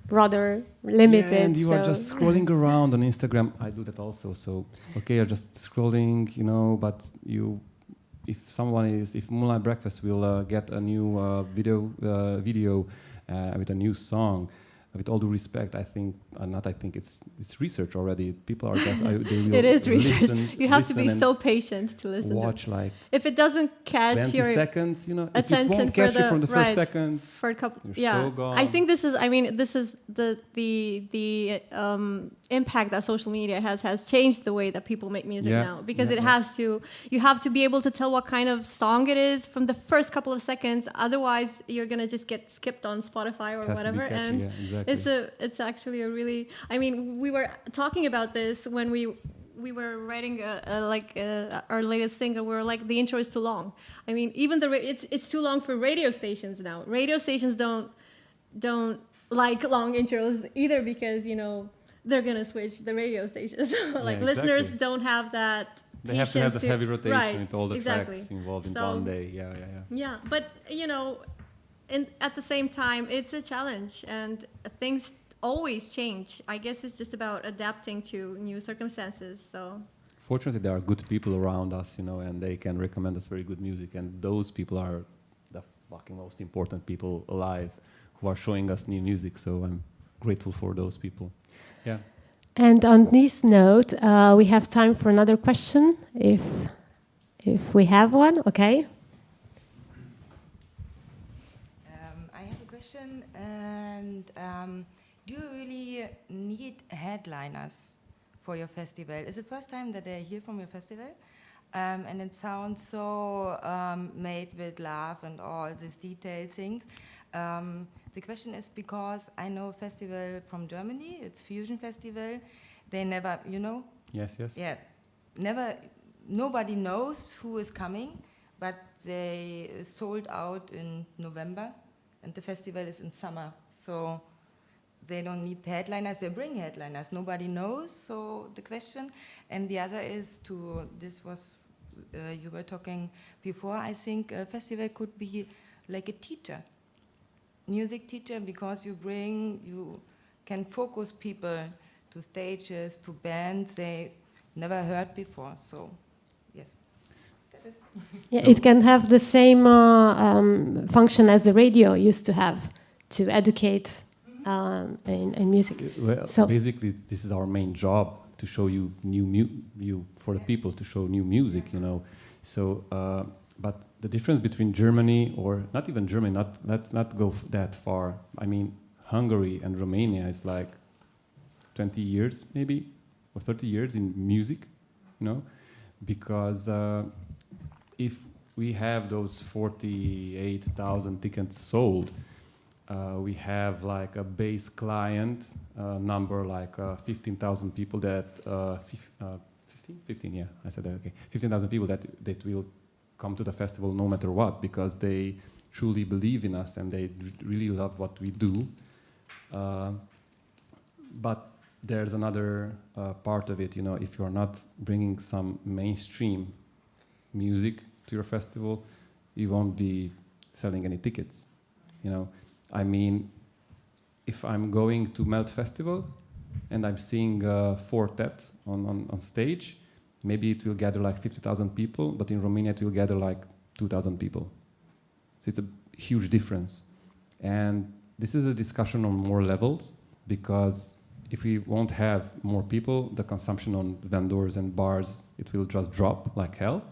rather limited. Yeah, and you are so- just scrolling around on Instagram. I do that also. So okay, you're just scrolling, you know. But if Moonlight Breakfast will get a new video with a new song, with all due respect, I think it's research already. People are just they will It is research. You have to be listen so and patient to listen watch to. like If it doesn't catch 20 your seconds, you know. If it attention won't for catch you the from the first seconds, for a couple, you're yeah. so gone. I think this is. I mean, this is the impact that social media has changed the way that people make music Yeah, now, because yeah, it yeah. has to. You have to be able to tell what kind of song it is from the first couple of seconds. Otherwise, you're gonna just get skipped on Spotify or It has to be whatever. catchy, And yeah, exactly. it's actually a really. I mean, we were talking about this when we were writing our latest single. We were like, the intro is too long. I mean, even it's too long for radio stations now. Radio stations don't like long intros either, because, you know, they're gonna switch the radio stations. Like, exactly. listeners don't have that. They have to have the patience heavy rotation right, with all the exactly. tracks involved in So- one day. Yeah. Yeah, but you know, at the same time, it's a challenge, and things always change. I guess it's just about adapting to new circumstances. So Fortunately, there are good people around us, you know, and they can recommend us very good music. And those people are the fucking most important people alive, who are showing us new music. So I'm grateful for those people. Yeah. And on this note, we have time for another question, if we have one. Okay. I have a question, and do you really need headliners for your festival? It's the first time that I hear from your festival, and it sounds so made with love and all these detailed things. The question is because I know a festival from Germany, it's Fusion Festival. They never, you know? Yes. Yeah, nobody knows who is coming, but they sold out in November, and the festival is in summer. So they don't need headliners, they bring headliners. Nobody knows, so the question. And the other is you were talking before, I think a festival could be like a teacher, music teacher, because you can focus people to stages, to bands they never heard before. So, yes. That's it. Yeah, it can have the same function as the radio used to have to educate in music. Well, So- basically, this is our main job, to show you for the people, to show new music, you know. So, but the difference between Germany, or not even Germany, let's not go that far. I mean, Hungary and Romania is like 20 years maybe, or 30 years in music, you know, because if we have those 48,000 tickets sold, we have like a base client number, like 15,000 people that 15, yeah, I said that, okay, 15,000 people that will come to the festival no matter what, because they truly believe in us and they really love what we do. But there's another part of it, you know, if you're not bringing some mainstream music to your festival, you won't be selling any tickets, you know. I mean, if I'm going to Melt Festival and I'm seeing a quartet on stage, maybe it will gather like 50,000 people, but in Romania it will gather like 2,000 people. So it's a huge difference. And this is a discussion on more levels, because if we won't have more people, the consumption on vendors and bars, it will just drop like hell.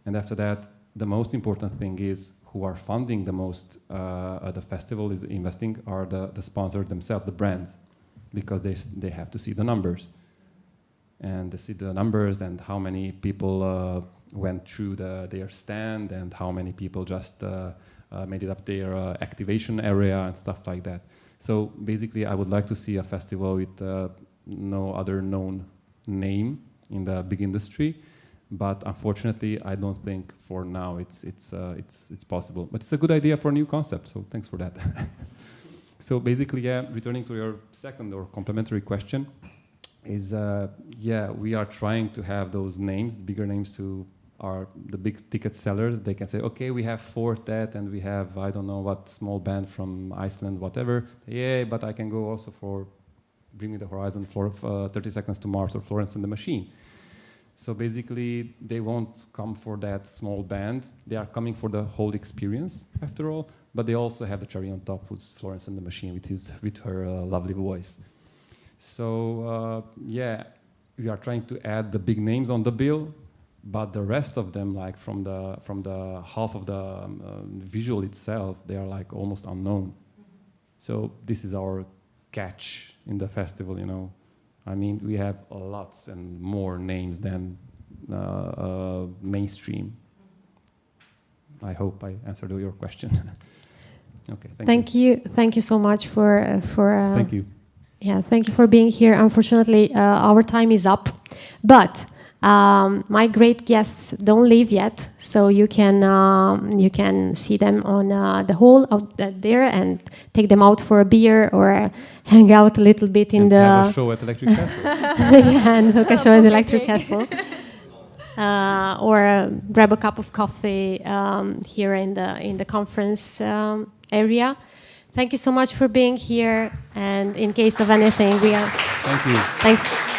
And after that, the most important thing is who are funding the most, the festival is investing, are the sponsors themselves, the brands, because they have to see the numbers. And they see the numbers and how many people went through their stand and how many people just made it up their activation area and stuff like that. So basically, I would like to see a festival with no other known name in the big industry. But unfortunately, I don't think for now it's possible. But it's a good idea for a new concept, so thanks for that. So basically, yeah, returning to your second or complementary question, is yeah, we are trying to have those names, bigger names, who are the big ticket sellers. They can say, okay, we have Fortet and we have, I don't know what, small band from Iceland, whatever. Yeah, but I can go also for Bring Me the Horizon, for 30 Seconds to Mars, or Florence and the Machine. So basically, they won't come for that small band. They are coming for the whole experience, after all. But they also have the cherry on top, who's Florence and the Machine, with her lovely voice. So yeah, we are trying to add the big names on the bill, but the rest of them, like from the half of the visual itself, they are like almost unknown. So this is our catch in the festival, you know. I mean, we have lots and more names than mainstream. I hope I answered your question. Okay, thank you. Thank you so much for Thank you. Yeah, thank you for being here. Unfortunately, our time is up, but my great guests don't leave yet, so you can see them on the hall out there and take them out for a beer or hang out a little bit in have a show at Electric Castle. yeah, and hook a show at Electric Castle, or grab a cup of coffee here in the conference area. Thank you so much for being here, and in case of anything, we are. Thank you. Thanks.